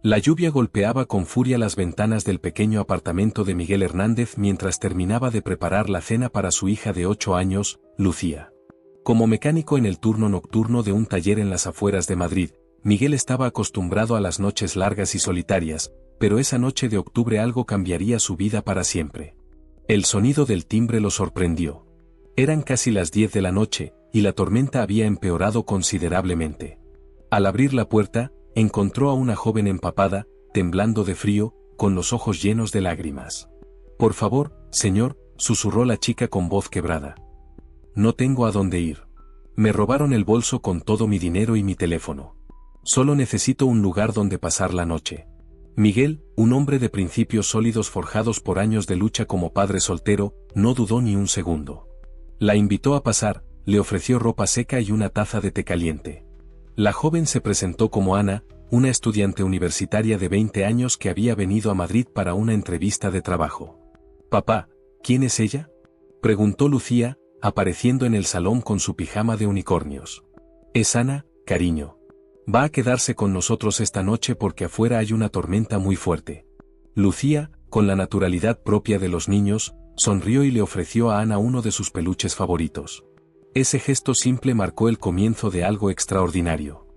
La lluvia golpeaba con furia las ventanas del pequeño apartamento de Miguel Hernández mientras terminaba de preparar la cena para su hija de 8 años, Lucía. Como mecánico en el turno nocturno de un taller en las afueras de Madrid, Miguel estaba acostumbrado a las noches largas y solitarias, pero esa noche de octubre algo cambiaría su vida para siempre. El sonido del timbre lo sorprendió. Eran casi las 10 de la noche, y la tormenta había empeorado considerablemente. Al abrir la puerta, encontró a una joven empapada, temblando de frío, con los ojos llenos de lágrimas. «Por favor, señor», susurró la chica con voz quebrada. «No tengo a dónde ir. Me robaron el bolso con todo mi dinero y mi teléfono. Solo necesito un lugar donde pasar la noche». Miguel, un hombre de principios sólidos forjados por años de lucha como padre soltero, no dudó ni un segundo. La invitó a pasar, le ofreció ropa seca y una taza de té caliente. La joven se presentó como Ana, una estudiante universitaria de 20 años que había venido a Madrid para una entrevista de trabajo. «Papá, ¿quién es ella?», preguntó Lucía, apareciendo en el salón con su pijama de unicornios. «Es Ana, cariño. Va a quedarse con nosotros esta noche porque afuera hay una tormenta muy fuerte». Lucía, con la naturalidad propia de los niños, sonrió y le ofreció a Ana uno de sus peluches favoritos. Ese gesto simple marcó el comienzo de algo extraordinario.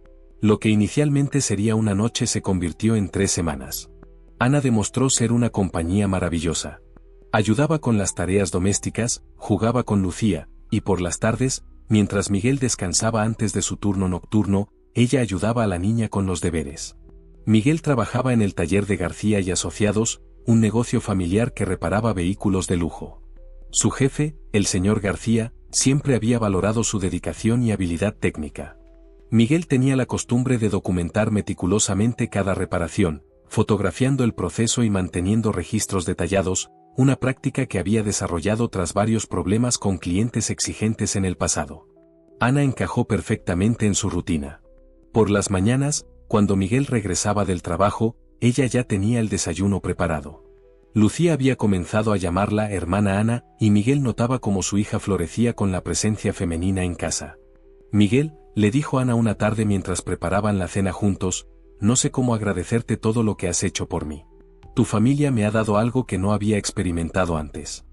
Lo que inicialmente sería una noche se convirtió en 3 semanas. Ana demostró ser una compañía maravillosa. Ayudaba con las tareas domésticas, jugaba con Lucía, y por las tardes, mientras Miguel descansaba antes de su turno nocturno, ella ayudaba a la niña con los deberes. Miguel trabajaba en el taller de García y Asociados, un negocio familiar que reparaba vehículos de lujo. Su jefe, el señor García, siempre había valorado su dedicación y habilidad técnica. Miguel tenía la costumbre de documentar meticulosamente cada reparación, fotografiando el proceso y manteniendo registros detallados, una práctica que había desarrollado tras varios problemas con clientes exigentes en el pasado. Ana encajó perfectamente en su rutina. Por las mañanas, cuando Miguel regresaba del trabajo, ella ya tenía el desayuno preparado. Lucía había comenzado a llamarla hermana Ana, y Miguel notaba cómo su hija florecía con la presencia femenina en casa. «Miguel», le dijo Ana una tarde mientras preparaban la cena juntos, «no sé cómo agradecerte todo lo que has hecho por mí. Tu familia me ha dado algo que no había experimentado antes».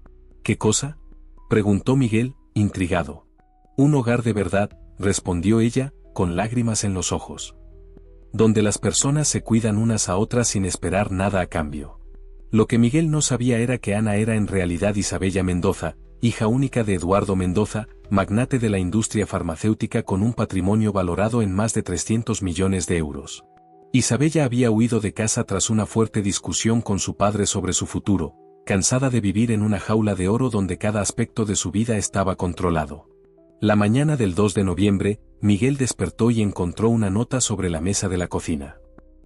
«¿Qué cosa?», preguntó Miguel, intrigado. «Un hogar de verdad», respondió ella, con lágrimas en los ojos. «Donde las personas se cuidan unas a otras sin esperar nada a cambio». Lo que Miguel no sabía era que Ana era en realidad Isabella Mendoza, hija única de Eduardo Mendoza, magnate de la industria farmacéutica con un patrimonio valorado en más de 300 millones de euros. Isabella había huido de casa tras una fuerte discusión con su padre sobre su futuro, cansada de vivir en una jaula de oro donde cada aspecto de su vida estaba controlado. La mañana del 2 de noviembre, Miguel despertó y encontró una nota sobre la mesa de la cocina.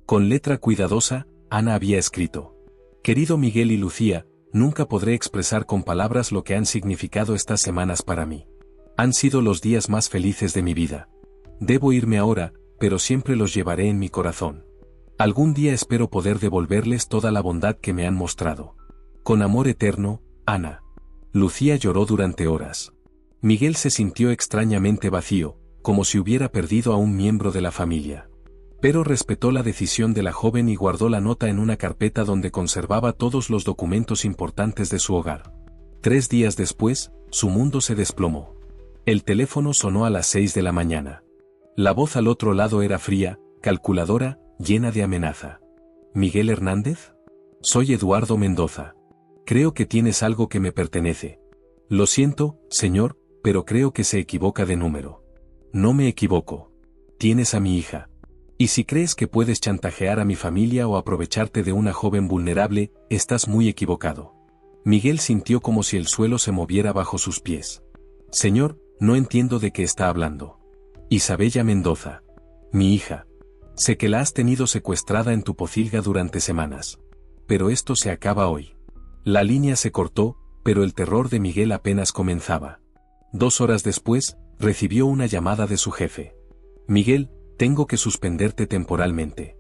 Con letra cuidadosa, Ana había escrito: «Querido Miguel y Lucía, nunca podré expresar con palabras lo que han significado estas semanas para mí. Han sido los días más felices de mi vida. Debo irme ahora, pero siempre los llevaré en mi corazón. Algún día espero poder devolverles toda la bondad que me han mostrado. Con amor eterno, Ana». Lucía lloró durante horas. Miguel se sintió extrañamente vacío, como si hubiera perdido a un miembro de la familia. Pero respetó la decisión de la joven y guardó la nota en una carpeta donde conservaba todos los documentos importantes de su hogar. 3 días después, su mundo se desplomó. El teléfono sonó a las 6 de la mañana. La voz al otro lado era fría, calculadora, llena de amenaza. «¿Miguel Hernández? Soy Eduardo Mendoza. Creo que tienes algo que me pertenece. Lo siento, señor, pero creo que se equivoca de número». «No me equivoco. Tienes a mi hija. Y si crees que puedes chantajear a mi familia o aprovecharte de una joven vulnerable, estás muy equivocado». Miguel sintió como si el suelo se moviera bajo sus pies. «Señor, no entiendo de qué está hablando». «Isabella Mendoza. Mi hija. Sé que la has tenido secuestrada en tu pocilga durante semanas. Pero esto se acaba hoy». La línea se cortó, pero el terror de Miguel apenas comenzaba. 2 horas después, recibió una llamada de su jefe. «Miguel, tengo que suspenderte temporalmente.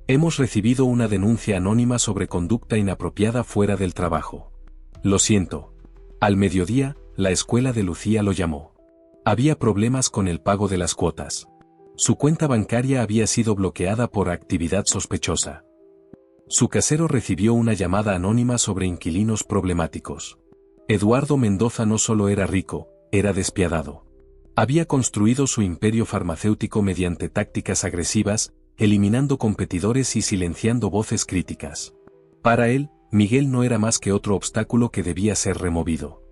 Hemos recibido una denuncia anónima sobre conducta inapropiada fuera del trabajo. Lo siento». Al mediodía, la escuela de Lucía lo llamó. Había problemas con el pago de las cuotas. Su cuenta bancaria había sido bloqueada por actividad sospechosa. Su casero recibió una llamada anónima sobre inquilinos problemáticos. Eduardo Mendoza no solo era rico, era despiadado. Había construido su imperio farmacéutico mediante tácticas agresivas, eliminando competidores y silenciando voces críticas. Para él, Miguel no era más que otro obstáculo que debía ser removido.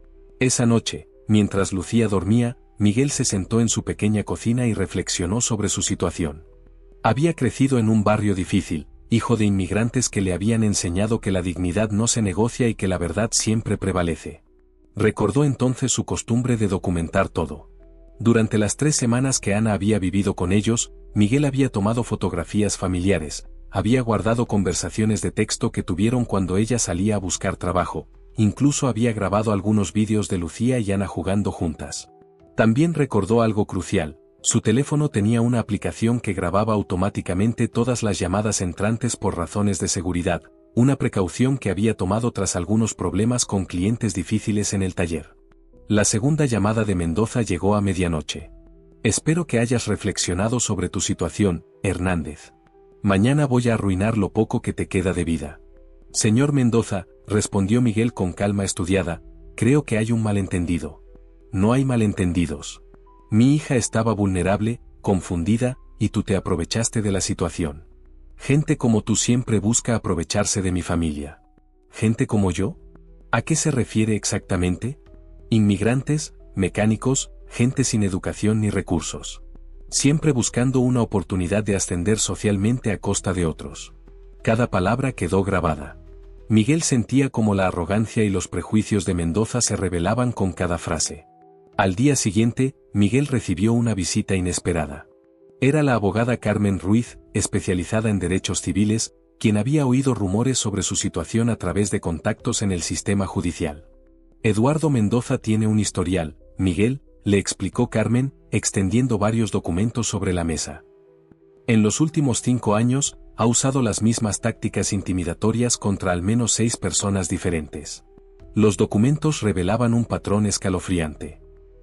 Esa noche, mientras Lucía dormía, Miguel se sentó en su pequeña cocina y reflexionó sobre su situación. Había crecido en un barrio difícil, hijo de inmigrantes que le habían enseñado que la dignidad no se negocia y que la verdad siempre prevalece. Recordó entonces su costumbre de documentar todo. Durante las 3 semanas que Ana había vivido con ellos, Miguel había tomado fotografías familiares, había guardado conversaciones de texto que tuvieron cuando ella salía a buscar trabajo, incluso había grabado algunos vídeos de Lucía y Ana jugando juntas. También recordó algo crucial: su teléfono tenía una aplicación que grababa automáticamente todas las llamadas entrantes por razones de seguridad, una precaución que había tomado tras algunos problemas con clientes difíciles en el taller. La segunda llamada de Mendoza llegó a medianoche. Espero que hayas reflexionado sobre tu situación, Hernández. Mañana voy a arruinar lo poco que te queda de vida. Señor Mendoza, respondió Miguel con calma estudiada, creo que hay un malentendido. No hay malentendidos. Mi hija estaba vulnerable, confundida, y tú te aprovechaste de la situación. Gente como tú siempre busca aprovecharse de mi familia. ¿Gente como yo? ¿A qué se refiere exactamente? Inmigrantes, mecánicos, gente sin educación ni recursos. Siempre buscando una oportunidad de ascender socialmente a costa de otros. Cada palabra quedó grabada. Miguel sentía como la arrogancia y los prejuicios de Mendoza se revelaban con cada frase. Al día siguiente, Miguel recibió una visita inesperada. Era la abogada Carmen Ruiz, especializada en derechos civiles, quien había oído rumores sobre su situación a través de contactos en el sistema judicial. Eduardo Mendoza tiene un historial, Miguel, le explicó Carmen, extendiendo varios documentos sobre la mesa. En los últimos 5 años, ha usado las mismas tácticas intimidatorias contra al menos 6 personas diferentes. Los documentos revelaban un patrón escalofriante.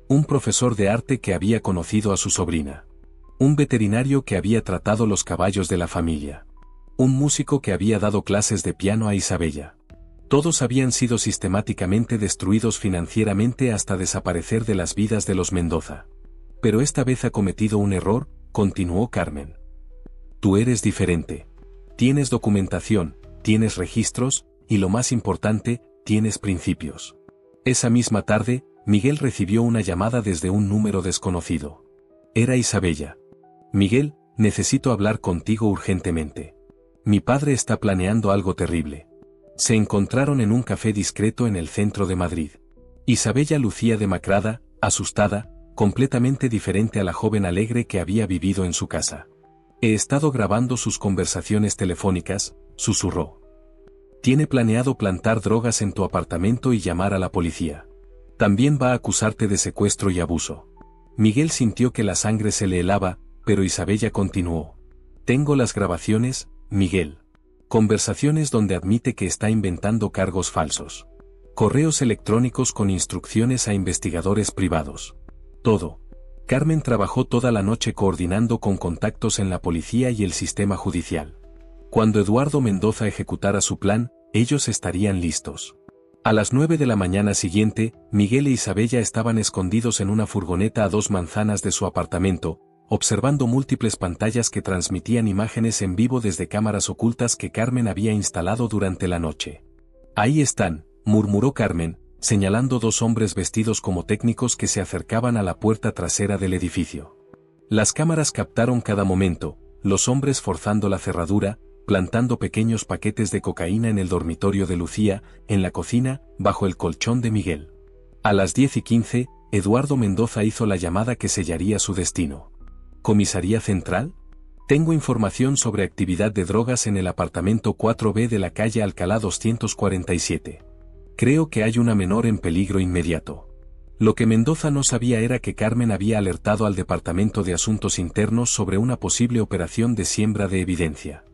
Un profesor de arte que había conocido a su sobrina. Un veterinario que había tratado los caballos de la familia. Un músico que había dado clases de piano a Isabella. Todos habían sido sistemáticamente destruidos financieramente hasta desaparecer de las vidas de los Mendoza. Pero esta vez ha cometido un error, continuó Carmen. Tú eres diferente. Tienes documentación, tienes registros, y lo más importante, tienes principios. Esa misma tarde, Miguel recibió una llamada desde un número desconocido. Era Isabella. Miguel, necesito hablar contigo urgentemente. Mi padre está planeando algo terrible. Se encontraron en un café discreto en el centro de Madrid. Isabella lucía demacrada, asustada, completamente diferente a la joven alegre que había vivido en su casa. He estado grabando sus conversaciones telefónicas, susurró. Tiene planeado plantar drogas en tu apartamento y llamar a la policía. También va a acusarte de secuestro y abuso. Miguel sintió que la sangre se le helaba, pero Isabella continuó. Tengo las grabaciones, Miguel. Conversaciones donde admite que está inventando cargos falsos. Correos electrónicos con instrucciones a investigadores privados. Todo. Carmen trabajó toda la noche coordinando con contactos en la policía y el sistema judicial. Cuando Eduardo Mendoza ejecutara su plan, ellos estarían listos. A las 9 de la mañana siguiente, Miguel e Isabella estaban escondidos en una furgoneta a 2 manzanas de su apartamento, observando múltiples pantallas que transmitían imágenes en vivo desde cámaras ocultas que Carmen había instalado durante la noche. Ahí están, murmuró Carmen, señalando 2 hombres vestidos como técnicos que se acercaban a la puerta trasera del edificio. Las cámaras captaron cada momento, los hombres forzando la cerradura, plantando pequeños paquetes de cocaína en el dormitorio de Lucía, en la cocina, bajo el colchón de Miguel. A las 10:15, Eduardo Mendoza hizo la llamada que sellaría su destino. ¿Comisaría Central? Tengo información sobre actividad de drogas en el apartamento 4B de la calle Alcalá 247. Creo que hay una menor en peligro inmediato. Lo que Mendoza no sabía era que Carmen había alertado al Departamento de Asuntos Internos sobre una posible operación de siembra de evidencia.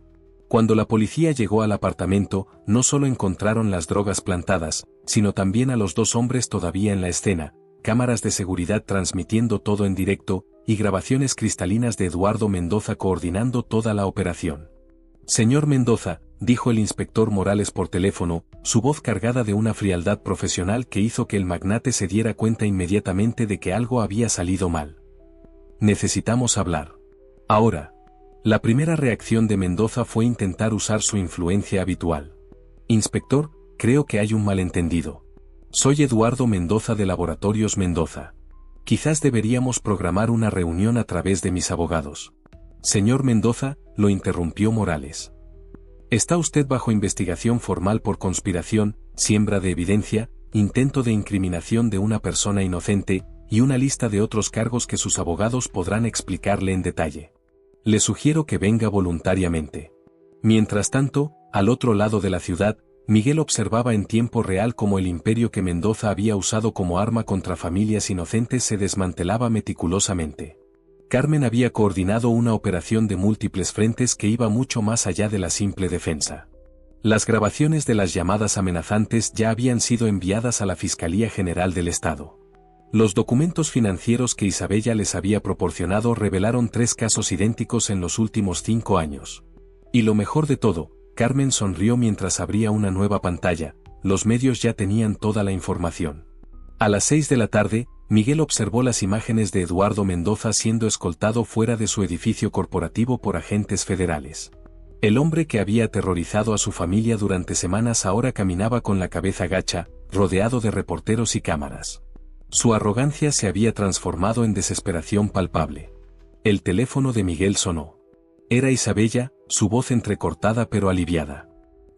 Cuando la policía llegó al apartamento, no solo encontraron las drogas plantadas, sino también a los 2 hombres todavía en la escena, cámaras de seguridad transmitiendo todo en directo, y grabaciones cristalinas de Eduardo Mendoza coordinando toda la operación. Señor Mendoza, dijo el inspector Morales por teléfono, su voz cargada de una frialdad profesional que hizo que el magnate se diera cuenta inmediatamente de que algo había salido mal. Necesitamos hablar. Ahora. La primera reacción de Mendoza fue intentar usar su influencia habitual. Inspector, creo que hay un malentendido. Soy Eduardo Mendoza de Laboratorios Mendoza. Quizás deberíamos programar una reunión a través de mis abogados. Señor Mendoza, lo interrumpió Morales. Está usted bajo investigación formal por conspiración, siembra de evidencia, intento de incriminación de una persona inocente, y una lista de otros cargos que sus abogados podrán explicarle en detalle. Le sugiero que venga voluntariamente. Mientras tanto, al otro lado de la ciudad, Miguel observaba en tiempo real cómo el imperio que Mendoza había usado como arma contra familias inocentes se desmantelaba meticulosamente. Carmen había coordinado una operación de múltiples frentes que iba mucho más allá de la simple defensa. Las grabaciones de las llamadas amenazantes ya habían sido enviadas a la Fiscalía General del Estado. Los documentos financieros que Isabella les había proporcionado revelaron 3 casos idénticos en los últimos 5 años. Y lo mejor de todo, Carmen sonrió mientras abría una nueva pantalla, los medios ya tenían toda la información. A las 6 de la tarde, Miguel observó las imágenes de Eduardo Mendoza siendo escoltado fuera de su edificio corporativo por agentes federales. El hombre que había aterrorizado a su familia durante semanas ahora caminaba con la cabeza gacha, rodeado de reporteros y cámaras. Su arrogancia se había transformado en desesperación palpable. El teléfono de Miguel sonó. Era Isabella, su voz entrecortada pero aliviada.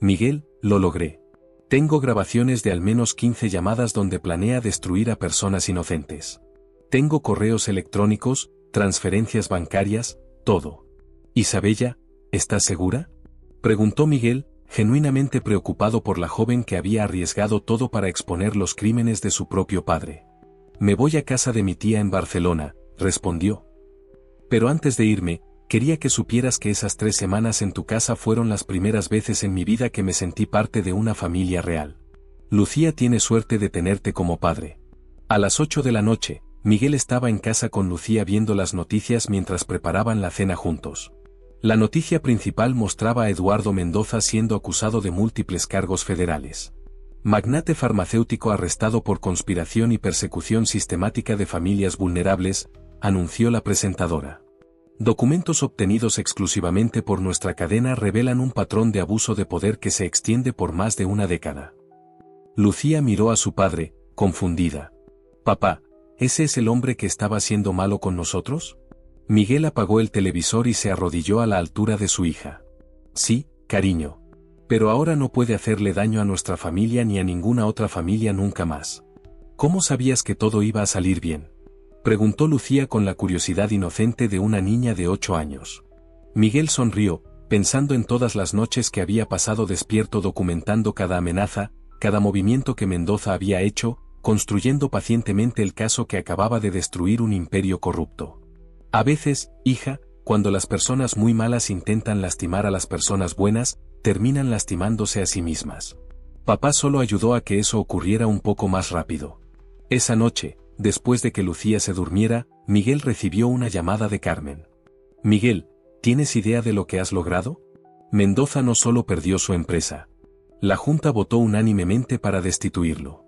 Miguel, lo logré. Tengo grabaciones de al menos 15 llamadas donde planea destruir a personas inocentes. Tengo correos electrónicos, transferencias bancarias, todo. Isabella, ¿estás segura? Preguntó Miguel, genuinamente preocupado por la joven que había arriesgado todo para exponer los crímenes de su propio padre. Me voy a casa de mi tía en Barcelona, respondió. Pero antes de irme, quería que supieras que esas 3 semanas en tu casa fueron las primeras veces en mi vida que me sentí parte de una familia real. Lucía tiene suerte de tenerte como padre. A las 8 de la noche, Miguel estaba en casa con Lucía viendo las noticias mientras preparaban la cena juntos. La noticia principal mostraba a Eduardo Mendoza siendo acusado de múltiples cargos federales. Magnate farmacéutico arrestado por conspiración y persecución sistemática de familias vulnerables, anunció la presentadora. Documentos obtenidos exclusivamente por nuestra cadena revelan un patrón de abuso de poder que se extiende por más de una década. Lucía miró a su padre, confundida. Papá, ¿ese es el hombre que estaba siendo malo con nosotros? Miguel apagó el televisor y se arrodilló a la altura de su hija. Sí, cariño. Pero ahora no puede hacerle daño a nuestra familia ni a ninguna otra familia nunca más. ¿Cómo sabías que todo iba a salir bien? Preguntó Lucía con la curiosidad inocente de una niña de 8 años. Miguel sonrió, pensando en todas las noches que había pasado despierto documentando cada amenaza, cada movimiento que Mendoza había hecho, construyendo pacientemente el caso que acababa de destruir un imperio corrupto. A veces, hija, cuando las personas muy malas intentan lastimar a las personas buenas, terminan lastimándose a sí mismas. Papá solo ayudó a que eso ocurriera un poco más rápido. Esa noche, después de que Lucía se durmiera, Miguel recibió una llamada de Carmen. Miguel, ¿tienes idea de lo que has logrado? Mendoza no solo perdió su empresa. La Junta votó unánimemente para destituirlo.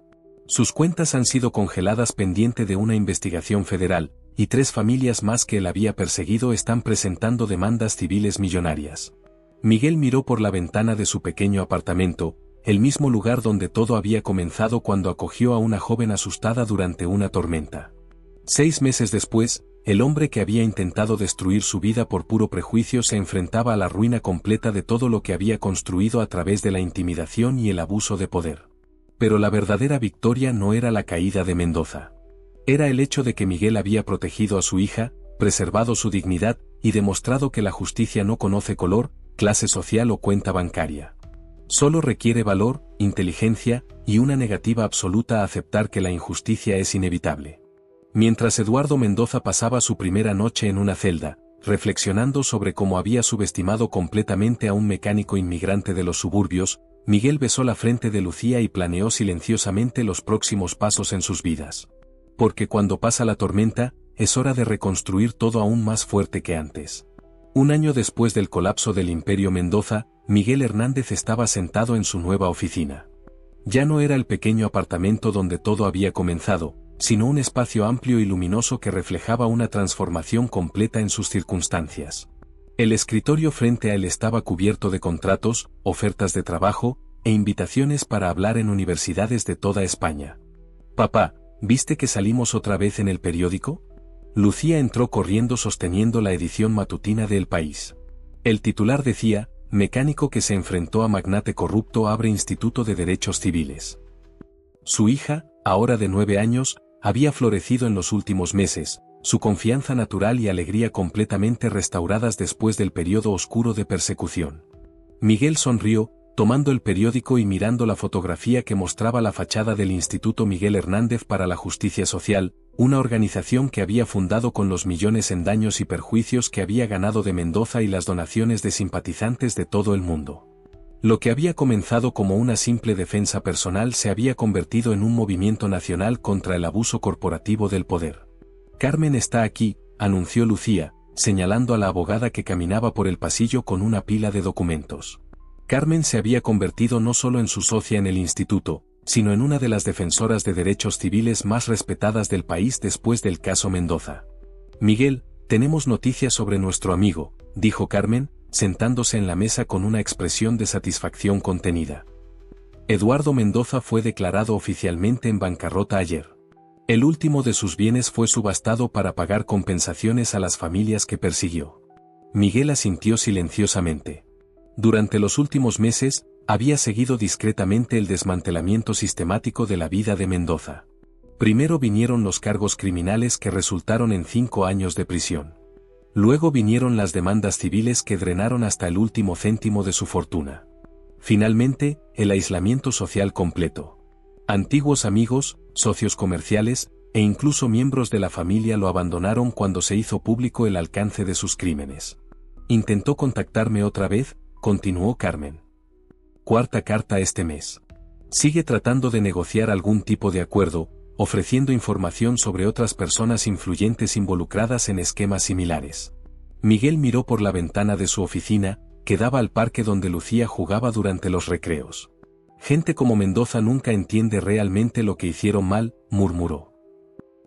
Sus cuentas han sido congeladas pendiente de una investigación federal, y 3 familias más que él había perseguido están presentando demandas civiles millonarias. Miguel miró por la ventana de su pequeño apartamento, el mismo lugar donde todo había comenzado cuando acogió a una joven asustada durante una tormenta. 6 meses después, el hombre que había intentado destruir su vida por puro prejuicio se enfrentaba a la ruina completa de todo lo que había construido a través de la intimidación y el abuso de poder. Pero la verdadera victoria no era la caída de Mendoza. Era el hecho de que Miguel había protegido a su hija, preservado su dignidad, y demostrado que la justicia no conoce color, clase social o cuenta bancaria. Solo requiere valor, inteligencia, y una negativa absoluta a aceptar que la injusticia es inevitable. Mientras Eduardo Mendoza pasaba su primera noche en una celda, reflexionando sobre cómo había subestimado completamente a un mecánico inmigrante de los suburbios, Miguel besó la frente de Lucía y planeó silenciosamente los próximos pasos en sus vidas. Porque cuando pasa la tormenta, es hora de reconstruir todo aún más fuerte que antes. Un año después del colapso del Imperio Mendoza, Miguel Hernández estaba sentado en su nueva oficina. Ya no era el pequeño apartamento donde todo había comenzado, sino un espacio amplio y luminoso que reflejaba una transformación completa en sus circunstancias. El escritorio frente a él estaba cubierto de contratos, ofertas de trabajo, e invitaciones para hablar en universidades de toda España. «Papá, ¿viste que salimos otra vez en el periódico?». Lucía entró corriendo sosteniendo la edición matutina de El País. El titular decía: «Mecánico que se enfrentó a magnate corrupto abre Instituto de Derechos Civiles». Su hija, ahora de 9 años, había florecido en los últimos meses, su confianza natural y alegría completamente restauradas después del periodo oscuro de persecución. Miguel sonrió, tomando el periódico y mirando la fotografía que mostraba la fachada del Instituto Miguel Hernández para la Justicia Social, una organización que había fundado con los millones en daños y perjuicios que había ganado de Mendoza y las donaciones de simpatizantes de todo el mundo. Lo que había comenzado como una simple defensa personal se había convertido en un movimiento nacional contra el abuso corporativo del poder. «Carmen está aquí», anunció Lucía, señalando a la abogada que caminaba por el pasillo con una pila de documentos. Carmen se había convertido no solo en su socia en el instituto, sino en una de las defensoras de derechos civiles más respetadas del país después del caso Mendoza. «Miguel, tenemos noticias sobre nuestro amigo», dijo Carmen, sentándose en la mesa con una expresión de satisfacción contenida. Eduardo Mendoza fue declarado oficialmente en bancarrota ayer. El último de sus bienes fue subastado para pagar compensaciones a las familias que persiguió. Miguel asintió silenciosamente. Durante los últimos meses, había seguido discretamente el desmantelamiento sistemático de la vida de Mendoza. Primero vinieron los cargos criminales que resultaron en 5 años de prisión. Luego vinieron las demandas civiles que drenaron hasta el último céntimo de su fortuna. Finalmente, el aislamiento social completo. Antiguos amigos, socios comerciales, e incluso miembros de la familia lo abandonaron cuando se hizo público el alcance de sus crímenes. «Intentó contactarme otra vez», continuó Carmen. «4ª carta este mes. Sigue tratando de negociar algún tipo de acuerdo, ofreciendo información sobre otras personas influyentes involucradas en esquemas similares». Miguel miró por la ventana de su oficina, que daba al parque donde Lucía jugaba durante los recreos. «Gente como Mendoza nunca entiende realmente lo que hicieron mal», murmuró.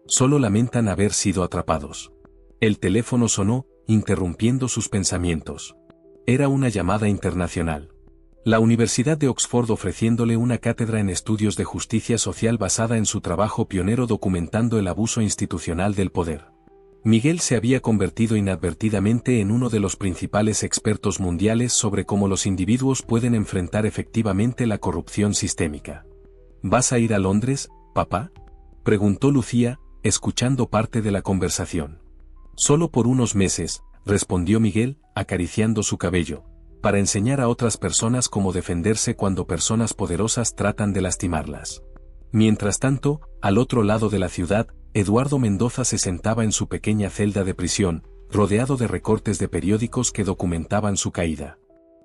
«Solo lamentan haber sido atrapados». El teléfono sonó, interrumpiendo sus pensamientos. Era una llamada internacional. La Universidad de Oxford ofreciéndole una cátedra en estudios de justicia social basada en su trabajo pionero documentando el abuso institucional del poder. Miguel se había convertido inadvertidamente en uno de los principales expertos mundiales sobre cómo los individuos pueden enfrentar efectivamente la corrupción sistémica. «¿Vas a ir a Londres, papá?», preguntó Lucía, escuchando parte de la conversación. «Solo por unos meses», respondió Miguel, acariciando su cabello, «para enseñar a otras personas cómo defenderse cuando personas poderosas tratan de lastimarlas». Mientras tanto, al otro lado de la ciudad, Eduardo Mendoza se sentaba en su pequeña celda de prisión, rodeado de recortes de periódicos que documentaban su caída.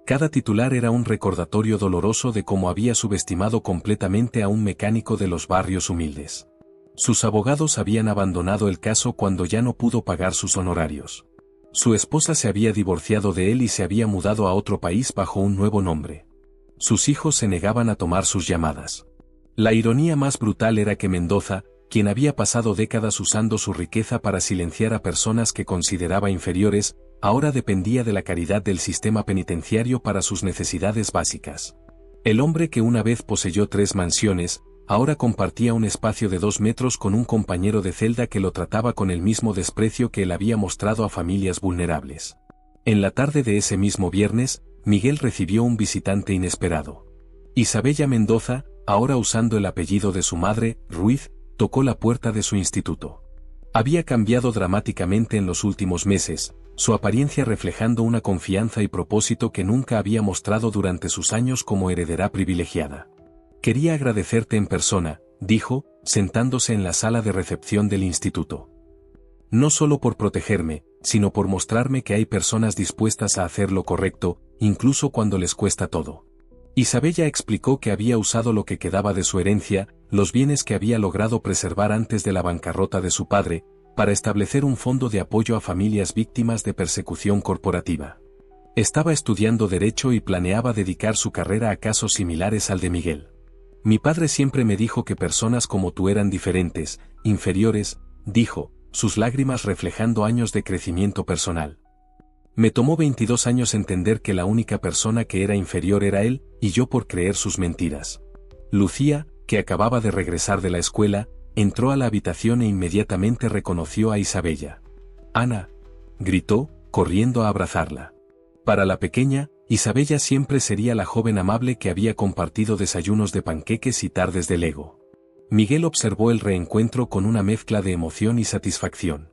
Cada titular era un recordatorio doloroso de cómo había subestimado completamente a un mecánico de los barrios humildes. Sus abogados habían abandonado el caso cuando ya no pudo pagar sus honorarios. Su esposa se había divorciado de él y se había mudado a otro país bajo un nuevo nombre. Sus hijos se negaban a tomar sus llamadas. La ironía más brutal era que Mendoza, quien había pasado décadas usando su riqueza para silenciar a personas que consideraba inferiores, ahora dependía de la caridad del sistema penitenciario para sus necesidades básicas. El hombre que una vez poseyó 3 mansiones, ahora compartía un espacio de 2 metros con un compañero de celda que lo trataba con el mismo desprecio que él había mostrado a familias vulnerables. En la tarde de ese mismo viernes, Miguel recibió un visitante inesperado. Isabella Mendoza, ahora usando el apellido de su madre, Ruiz, tocó la puerta de su instituto. Había cambiado dramáticamente en los últimos meses, su apariencia reflejando una confianza y propósito que nunca había mostrado durante sus años como heredera privilegiada. «Quería agradecerte en persona», dijo, sentándose en la sala de recepción del instituto. «No solo por protegerme, sino por mostrarme que hay personas dispuestas a hacer lo correcto, incluso cuando les cuesta todo». Isabella explicó que había usado lo que quedaba de su herencia, los bienes que había logrado preservar antes de la bancarrota de su padre, para establecer un fondo de apoyo a familias víctimas de persecución corporativa. Estaba estudiando Derecho y planeaba dedicar su carrera a casos similares al de Miguel. Mi padre siempre me dijo que personas como tú eran diferentes, inferiores, dijo, sus lágrimas reflejando años de crecimiento personal. Me tomó 22 años entender que la única persona que era inferior era él, y yo por creer sus mentiras. Lucía, que acababa de regresar de la escuela, entró a la habitación e inmediatamente reconoció a Isabella. «Ana», gritó, corriendo a abrazarla. Para la pequeña, Isabella siempre sería la joven amable que había compartido desayunos de panqueques y tardes de Lego. Miguel observó el reencuentro con una mezcla de emoción y satisfacción.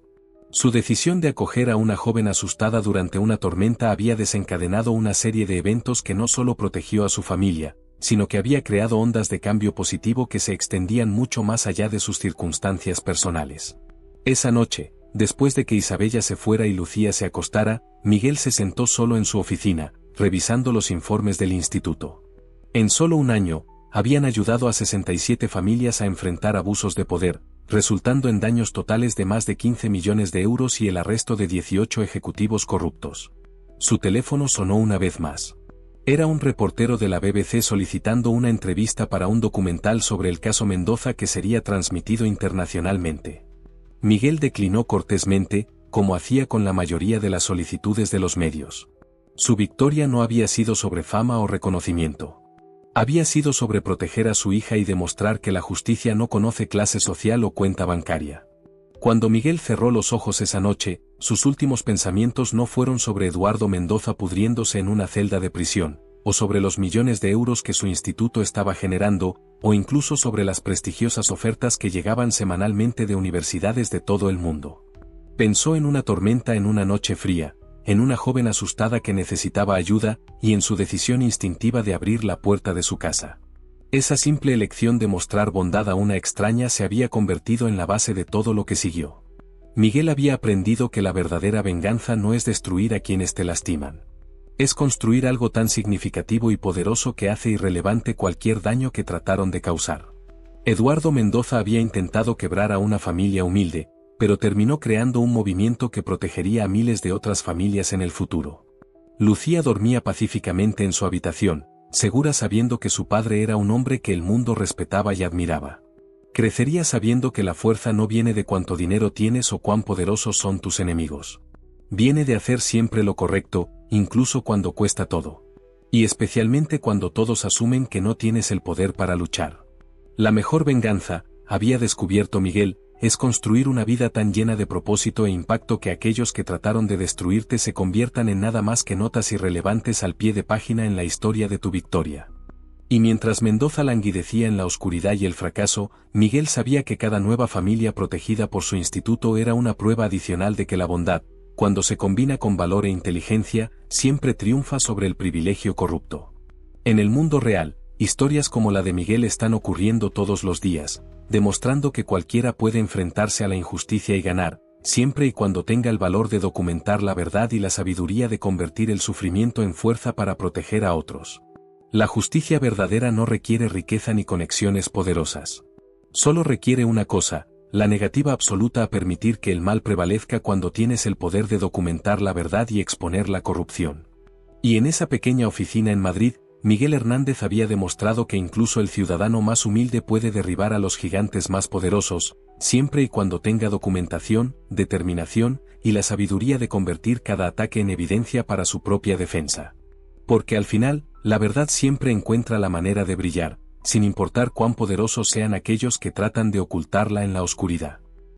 Su decisión de acoger a una joven asustada durante una tormenta había desencadenado una serie de eventos que no solo protegió a su familia, sino que había creado ondas de cambio positivo que se extendían mucho más allá de sus circunstancias personales. Esa noche, después de que Isabella se fuera y Lucía se acostara, Miguel se sentó solo en su oficina, revisando los informes del instituto. En solo un año, habían ayudado a 67 familias a enfrentar abusos de poder, resultando en daños totales de más de 15 millones de euros y el arresto de 18 ejecutivos corruptos. Su teléfono sonó una vez más. Era un reportero de la BBC solicitando una entrevista para un documental sobre el caso Mendoza que sería transmitido internacionalmente. Miguel declinó cortésmente, como hacía con la mayoría de las solicitudes de los medios. Su victoria no había sido sobre fama o reconocimiento. Había sido sobre proteger a su hija y demostrar que la justicia no conoce clase social o cuenta bancaria. Cuando Miguel cerró los ojos esa noche, sus últimos pensamientos no fueron sobre Eduardo Mendoza pudriéndose en una celda de prisión, o sobre los millones de euros que su instituto estaba generando, o incluso sobre las prestigiosas ofertas que llegaban semanalmente de universidades de todo el mundo. Pensó en una tormenta en una noche fría, en una joven asustada que necesitaba ayuda, y en su decisión instintiva de abrir la puerta de su casa. Esa simple elección de mostrar bondad a una extraña se había convertido en la base de todo lo que siguió. Miguel había aprendido que la verdadera venganza no es destruir a quienes te lastiman. Es construir algo tan significativo y poderoso que hace irrelevante cualquier daño que trataron de causar. Eduardo Mendoza había intentado quebrar a una familia humilde, pero terminó creando un movimiento que protegería a miles de otras familias en el futuro. Lucía dormía pacíficamente en su habitación, segura sabiendo que su padre era un hombre que el mundo respetaba y admiraba. Crecería sabiendo que la fuerza no viene de cuánto dinero tienes o cuán poderosos son tus enemigos. Viene de hacer siempre lo correcto, incluso cuando cuesta todo. Y especialmente cuando todos asumen que no tienes el poder para luchar. La mejor venganza, había descubierto Miguel, es construir una vida tan llena de propósito e impacto que aquellos que trataron de destruirte se conviertan en nada más que notas irrelevantes al pie de página en la historia de tu victoria. Y mientras Mendoza languidecía en la oscuridad y el fracaso, Miguel sabía que cada nueva familia protegida por su instituto era una prueba adicional de que la bondad, cuando se combina con valor e inteligencia, siempre triunfa sobre el privilegio corrupto. En el mundo real, historias como la de Miguel están ocurriendo todos los días, demostrando que cualquiera puede enfrentarse a la injusticia y ganar, siempre y cuando tenga el valor de documentar la verdad y la sabiduría de convertir el sufrimiento en fuerza para proteger a otros. La justicia verdadera no requiere riqueza ni conexiones poderosas. Solo requiere una cosa, la negativa absoluta a permitir que el mal prevalezca cuando tienes el poder de documentar la verdad y exponer la corrupción. Y en esa pequeña oficina en Madrid, Miguel Hernández había demostrado que incluso el ciudadano más humilde puede derribar a los gigantes más poderosos, siempre y cuando tenga documentación, determinación y la sabiduría de convertir cada ataque en evidencia para su propia defensa. Porque al final, la verdad siempre encuentra la manera de brillar, sin importar cuán poderosos sean aquellos que tratan de ocultarla en la oscuridad.